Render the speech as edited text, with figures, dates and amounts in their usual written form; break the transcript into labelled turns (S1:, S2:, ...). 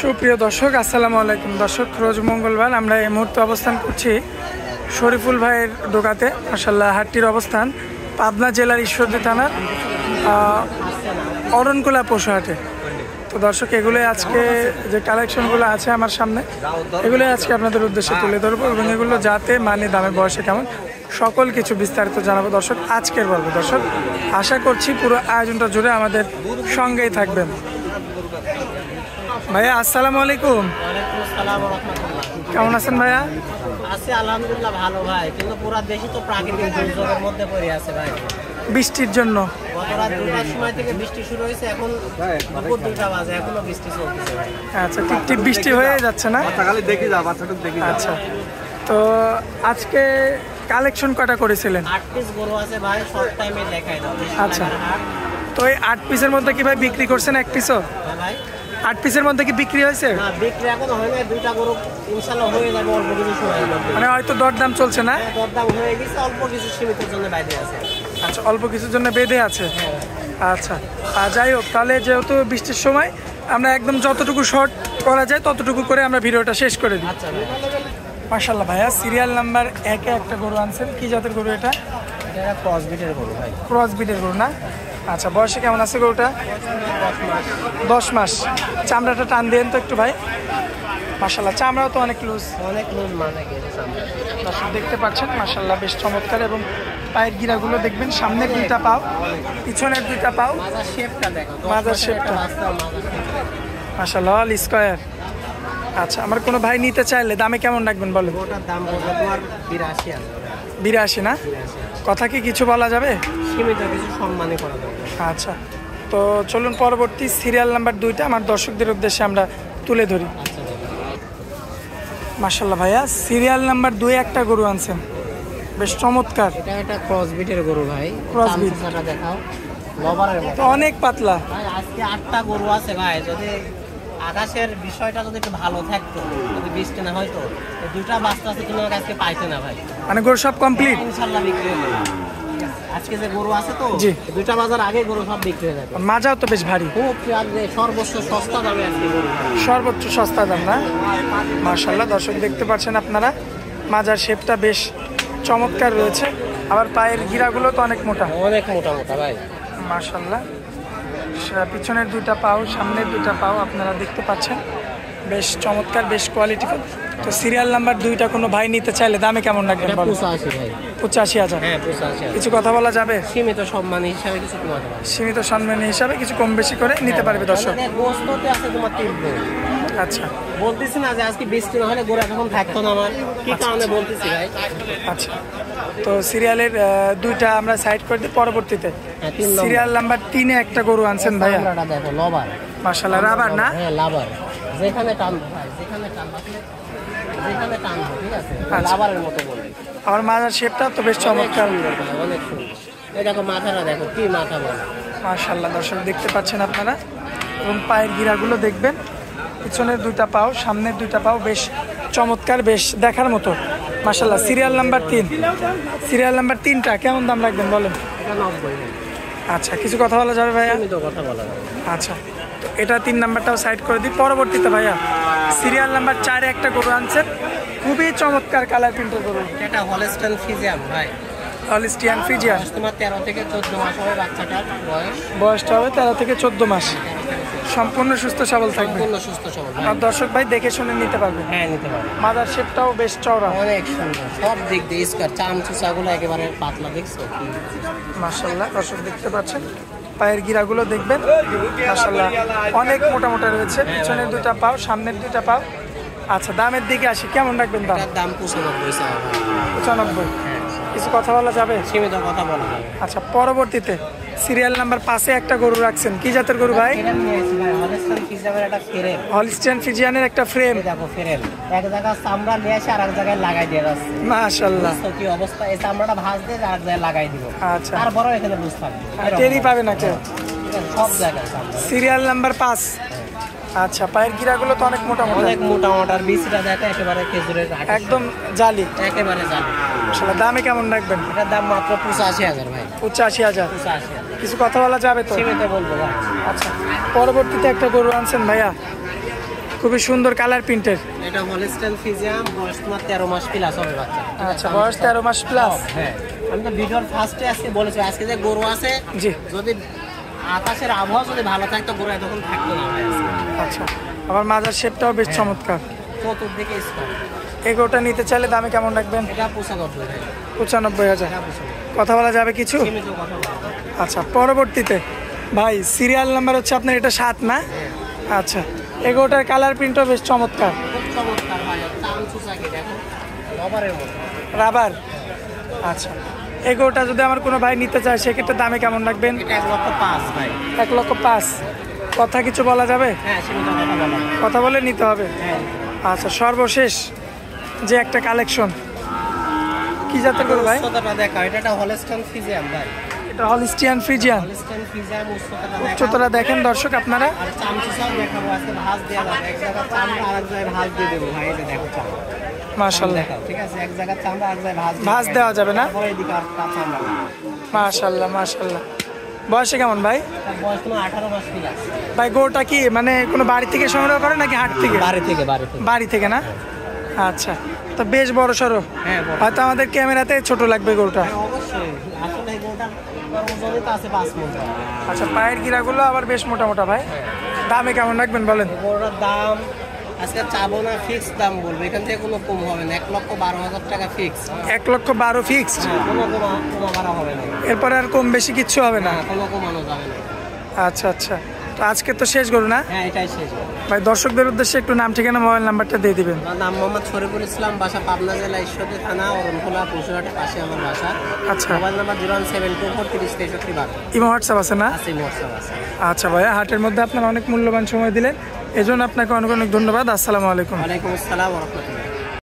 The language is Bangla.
S1: সুপ্রিয় দর্শক, আসসালামু আলাইকুম। দর্শক, রোজ মঙ্গলবার আমরা এই মুহূর্তে অবস্থান করছি শরীফুল ভাইয়ের দোকাতে। মাশাআল্লাহ, হাটটির অবস্থান পাবনা জেলার ঈশ্বরদী থানার অরণকুলা পশু হাটে। তো দর্শক, এগুলোই আজকে যে কালেকশনগুলো আছে আমার সামনে, এগুলোই আজকে আপনাদের উদ্দেশ্যে তুলে ধরবো এবং এগুলো যাতে মানে দামে বয়সে কেমন সকল কিছু বিস্তারিত জানাবো দর্শক আজকের পর্বে। দর্শক, আশা করছি পুরো আয়োজনটা জুড়ে আমাদের সঙ্গেই থাকবেন। ভাইয়া আসসালামু আলাইকুম। কেমন আছেন ভাইয়া?
S2: আছি আলহামদুলিল্লাহ, ভালো ভাই। কিন্তু পুরো দেশই তো প্রাকৃতিক দুর্যোগের মধ্যে পড়ে আছে ভাই,
S1: বৃষ্টির জন্য।
S2: গত রাত 2টার সময় থেকে বৃষ্টি শুরু হয়েছে, এখন দুপুর 2টা বাজে এখনো বৃষ্টি চলতেছে ভাই।
S1: আচ্ছা, টিপ বৃষ্টি হয়ে যাচ্ছে না? আচ্ছা, তো আজকে কালেকশন কটা করেছিলেন?
S2: 8 পিস গরু আছে ভাই, শর্ট টাইমে দেখাই দাও।
S1: আচ্ছা, তো এই 8 পিসের মধ্যে কি ভাই বিক্রি করছেন? 1 পিসও?
S2: হ্যাঁ ভাই।
S1: 8 পিসের মধ্যে কি বিক্রি হয়েছে?
S2: না, বিক্রি এখনো হয় না। 2টা গরু ইনশাআল্লাহ হয়ে যাবে অল্প কিছু সময়ের মধ্যে।
S1: মানে হয়তো দরদাম চলছে না?
S2: দরদাম হয়ে গেছে, অল্প কিছু সীমিতের জন্য বাইরে আছে।
S1: আচ্ছা, অল্প কিছুর জন্য বেঁধে আছে। আচ্ছা, যাই হোক, তাহলে যেহেতু বৃষ্টির সময় আমরা একদম যতটুকু শর্ট করা যায় ততটুকু করে আমরা ভিডিওটা শেষ করে দিই।
S2: আচ্ছা,
S1: মাশাআল্লাহ ভাইয়া, সিরিয়াল নাম্বার 1-এ একটা গরু আনছেন। কি জাতের গরু এটা?
S2: এটা ক্রস বিটের গরু ভাই।
S1: ক্রস বিটের গরু না? আচ্ছা, বয়সে কেমন আছে গরুটা? 10 মাস। চামড়াটা টান দেন তো একটু ভাই। মাশাআল্লাহ, চামড়াও তো অনেক লুজ।
S2: অনেক লুজ মানে গেছে।
S1: দর্শক দেখতে পাচ্ছেন, মাশাআল্লাহ বেশ চমৎকার। এবং পায়ের গিরাগুলো দেখবেন, সামনের 2টা পাও, পিছনের 2টা পাও।
S2: মাজার শেপটা দেখো,
S1: মাজার শেপটা মাশাআল্লাহ অল স্কয়ার। আচ্ছা, আমার কোনো ভাই নিতে চাইলে দামে কেমন রাখবেন বলেন?
S2: ওটার দাম বলতে তোমার 82,000।
S1: 82 না? কথা কি কিছু বলা যাবে?
S2: সীমিত কিছু সম্মানই করা যাবে।
S1: আচ্ছা, তো চলুন পরবর্তী সিরিয়াল নাম্বার 2টা আমার দর্শকদের উদ্দেশ্যে আমরা তুলে ধরি। মাশাআল্লাহ ভাইয়া, সিরিয়াল নাম্বার 2-এ একটা গরু আনছেন, বেশ চমৎকার।
S2: এটা একটা ক্রস বিটের গরু ভাই।
S1: ক্রস বিট
S2: দেখাও, লবারের মতো
S1: অনেক পাতলা
S2: ভাই। আজকে 8টা গরু আছে ভাই। যদি আকাশের বিষয়টা যদি একটু ভালো থাকতো, যদি বৃষ্টি না হয়তো, 2টা বাচ্চা আছে তুমি আজকে পাইতে না ভাই।
S1: মানে গরু সব কমপ্লিট
S2: ইনশাআল্লাহ বিক্রি হয়ে যাবে। আজকে যে গরু আছে তো,
S1: জি,
S2: 2টা বাজার আগে গরু সব বিক্রি হয়ে যাবে।
S1: মাজাও তো বেশ ভারী।
S2: খুব সর্বোচ্চ সস্তা দামে আজকে গরু,
S1: সর্বোচ্চ সস্তা দাম না? মাশাআল্লাহ, দর্শক দেখতে পাচ্ছেন আপনারা, মাজার শেপটা বেশ চমৎকার রয়েছে। আবার পায়ের গিরাগুলো তো অনেক মোটা।
S2: অনেক মোটা মোটা ভাই।
S1: মাশাআল্লাহ, পিছনের 2টা পাও, সামনের 2টা পাও আপনারা দেখতে পাচ্ছেন, বেশ চমৎকার, বেশ কোয়ালিটিফুল। তো সিরিয়াল নাম্বার 2টা কোনো ভাই নিতে চাইলে দামে কেমন রাখবেন?
S2: 85 ভাই।
S1: 85,000?
S2: হ্যাঁ, 85,000।
S1: কিছু কথা বলা যাবে?
S2: সীমিত সম্মান হিসাবে কিছু কমাতে পারবে।
S1: সীমিত সম্মান হিসাবে কিছু কম বেশি করে নিতে পারবে দর্শক।
S2: গোস্ততে আছে তোমার 3 গরু।
S1: আচ্ছা,
S2: বলতেছি না যে আজকে বৃষ্টি না হলে গরু এখন থাকতো না আমার, কি কারণে বলতেছি ভাই।
S1: আচ্ছা, তো সিরিয়ালের 2টা আমরা সাইড করে দিই। পরবর্তীতে সিরিয়াল নাম্বার 3-এ একটা গরু আনছেন ভাইয়া।
S2: চামড়াটা দেখো, লবার।
S1: মাশাআল্লাহ, রাবার না?
S2: হ্যাঁ, লাবার। যেখানে টানবো ভাই, যেখানে টানবো, যেখানে টানবো, ঠিক আছে, লাবারের মতো বলবি।
S1: আমার মাথার শেপটা তো বেশ চমৎকার।
S2: অনেক সুন্দর। এই দেখো মাথাটা দেখো, কি মাথা বলে।
S1: মাশাআল্লাহ, দর্শক দেখতে পাচ্ছেন আপনারা, এবং পায়ের গিরাগুলো দেখবেন, পিছনের 2টা পাও, সামনের 2টা পাও বেশ চমৎকার, বেশ দেখার মতো। মাশাআল্লাহ, সিরিয়াল নাম্বার 3। সিরিয়াল নাম্বার 3টা কেমন দাম রাখবেন বলেন?
S2: এটা 90।
S1: আচ্ছা, কিছু কথা বলা যাবে ভাইয়া?
S2: আমি তো কথা বলা যাবে।
S1: আচ্ছা, তো এটা 3 নাম্বারটাও সাইড করে দিই। পরবর্তীতে ভাইয়া সিরিয়াল নাম্বার 4-এ একটা গরু আনছেন, খুবই চমৎকার কালার প্রিন্টের গরু।
S2: এটা হলস্টাইন ফ্রিজিয়ান ভাই।
S1: Holstein Friesian.
S2: তোমার 13 থেকে 14 মাস হবে বাচ্চাটার বয়স।
S1: বয়সটা হবে 13 থেকে 14 মাস। সম্পূর্ণ সুস্থ সবল থাকবে?
S2: সম্পূর্ণ সুস্থ সবল।
S1: আর দর্শক ভাই দেখে শুনে নিতে পারবে?
S2: হ্যাঁ, নিতে পারবে।
S1: মাদার শেপটাও বেশ চওড়া,
S2: অনেক সুন্দর। সব দিক দিয়ে স্কার, চামচুচাগুলো একেবারে পাতলা, দেখছো?
S1: মাশাআল্লাহ, দর্শক দেখতে পাচ্ছেন, পায়ের গিরাগুলো দেখবেন, মাশাআল্লাহ অনেক মোটা মোটা রয়েছে। পিছনের 2টা পাও, সামনের 2টা পাও। আচ্ছা, দামের দিকে আসি, কেমন রাখবেন দাম?
S2: এটার দাম 95,000।
S1: 95? কিছু কথা বলা যাবে?
S2: সীমিত কথা বলা যাবে।
S1: আচ্ছা, পরবর্তীতে সিরিয়াল নাম্বার 5-এ একটা গরু রাখছেন। কি জাতের গরু ভাই? হলিস্টিয়ান ফ্রিজিয়ানের একটা ফ্রেম।
S2: দেখো ফ্রেম, এক জায়গায় চামড়া নিয়ে আসে আর এক জায়গায় লাগাই দিয়ে যাচ্ছে।
S1: মাশাআল্লাহ,
S2: কি অবস্থা! এই চামড়াটা ভাঁজ দিয়ে আর জায়গায় লাগাই দিব।
S1: আচ্ছা,
S2: তারপরে এখানে লুজ থাকবে,
S1: টেরি পাবে না কেউ
S2: সব জায়গায়।
S1: Serial number 5। আচ্ছা, পায়ের গিরাগুলো তো অনেক মোটা মোটা।
S2: অনেক মোটা মোটার বীজটা দেখো, একেবারে খেজুরের
S1: একদম জালি,
S2: একেবারে জালি।
S1: আসলে দামে কেমন রাখবেন?
S2: এটার দাম মাত্র 85,000 ভাই।
S1: 85,000?
S2: 85,000।
S1: কিছু কথা বলা যাবে তো?
S2: সীমিত বলবো ভাই।
S1: আচ্ছা, পরবর্তীতে একটা গরু আনছেন ভাইয়া, খুবই সুন্দর কালার প্রিন্টের।
S2: এটা হলিস্টাইন ফ্রিজিয়ান, বয়স তোমার 13 মাস প্লাস হবে বাচ্চা।
S1: আচ্ছা, বয়স 13 মাস প্লাস।
S2: হ্যাঁ, আমি তো ভিডিওর ফার্স্টে আজকে বলেছি আজকে যে গরু আছে,
S1: জি,
S2: যদি আকাশের আবহাওয়া যদি ভালো থাকতো গরু এতক্ষণ থাকতো না ভাই আজকে।
S1: আচ্ছা, আবার মাজার শেপটাও বেশ চমৎকার।
S2: চতুর্দিকে স্কোয়ার।
S1: এই গরুটা নিতে চাইলে দামে কেমন রাখবেন?
S2: এটা 95 ভাই।
S1: 95,000।
S2: এটা 95।
S1: কথা বলা যাবে কিছু?
S2: সীমিত কথা বলবো।
S1: আচ্ছা, পরবর্তীতে ভাই সিরিয়াল নাম্বার হচ্ছে আপনার এটা 7 না? আচ্ছা, এই গরুটার কালার প্রিন্টও বেশ চমৎকার।
S2: খুব চমৎকার ভাই, চামচু চাকি দেখো, রবারের মতো।
S1: রাবার। আচ্ছা, এই গরুটা যদি আমার কোনো ভাই নিতে চায় সেক্ষেত্রে দামে কেমন রাখবেন?
S2: এটা 1,05,000 ভাই।
S1: 1,05,000। কথা কিছু বলা যাবে?
S2: হ্যাঁ, সীমিত কথা বলা।
S1: কথা বলে নিতে হবে।
S2: হ্যাঁ।
S1: আচ্ছা, সর্বশেষ যে একটা কালেকশন, কি জাতের গরু ভাই?
S2: উচ্চতাটা দেখা, এটা হলিস্টাইন ফ্রিজিয়ান ভাই।
S1: এটা হলিস্টিয়ান ফ্রিজিয়ান।
S2: হলিস্টাইন ফ্রিজিয়ান, উচ্চতাটা দেখা।
S1: উচ্চতরা দেখেন দর্শক আপনারা।
S2: আর চামচুসাও দেখাবো, আজকে ভাঁজ দেওয়া যাবে। এক জায়গায় চামড়া আর এক জায়গায় ভাঁজ দিয়ে দেবো ভাই, এই যে দেখো চামড়া।
S1: মাশাআল্লাহ,
S2: দেখাও, ঠিক আছে? এক জায়গায় চামড়া আর এক জায়গায় ভাঁজ
S1: ভাঁজ দেওয়া যাবে না?
S2: তারপরে এদিকে আর চামড়া।
S1: মাশাআল্লাহ মাশাআল্লাহ। বয়সে কেমন ভাই?
S2: তার বয়স কোনো 18 মাস প্লাস।
S1: ভাই গরুটা কি মানে কোনো বাড়ি থেকে সংগ্রহ করে নাকি হাট থেকে?
S2: বাড়ি থেকে।
S1: বাড়ি থেকে না? আচ্ছা, তো বেশ বড় সড়ো।
S2: হ্যাঁ, বড়।
S1: হয়তো আমাদের ক্যামেরাতে ছোট লাগবে গরুটা।
S2: হ্যাঁ, অবশ্যই। আসলে এই গরুটার ওজনই তো আছে 5 মণ।
S1: আচ্ছা, পায়ের গিরাগুলো আবার বেশ মোটা মোটা ভাই। দামে কেমন রাখবেন বলেন?
S2: এই গরুটার দাম আজকে চাবো না, ফিক্স দাম বলবো, এখান থেকে কোনো কম হবে না। 1,12,000 টাকা ফিক্স।
S1: 1,12,000 ফিক্সড।
S2: কোনো কমা বাড়া হবে না।
S1: এরপরে আর কম বেশি কিচ্ছু হবে না?
S2: না, কোনো কমানো যাবে না।
S1: আচ্ছা আচ্ছা, তো আজকে তো শেষ গরু না
S2: হ্যাঁ, এটাই শেষ।
S1: ভাই? দর্শকদের উদ্দেশ্যে একটু নাম ঠিকানা মোবাইল নাম্বারটা দিয়ে দিবেন।
S2: আমার নাম মোহাম্মদ শরীফুল ইসলাম, বাসা পাবনা জেলা ঈশ্বরদী থানা, অরণখোলা, পশুহাটের পাশে আমার বাসা।
S1: আচ্ছা,
S2: মোবাইল নাম্বার 01724306362
S1: ইমো হোয়াটসঅ্যাপ আছে না?
S2: আছে, হোয়াটসঅ্যাপ আছে।
S1: আচ্ছা ভাইয়া, হাটের মধ্যে আপনারা অনেক মূল্যবান সময় দিলেন, এজন্য আপনাকে অনেক অনেক ধন্যবাদ। আসসালামু আলাইকুম।
S2: ওয়ালাইকুম আসসালাম ওয়া রাহমাতুল্লাহ।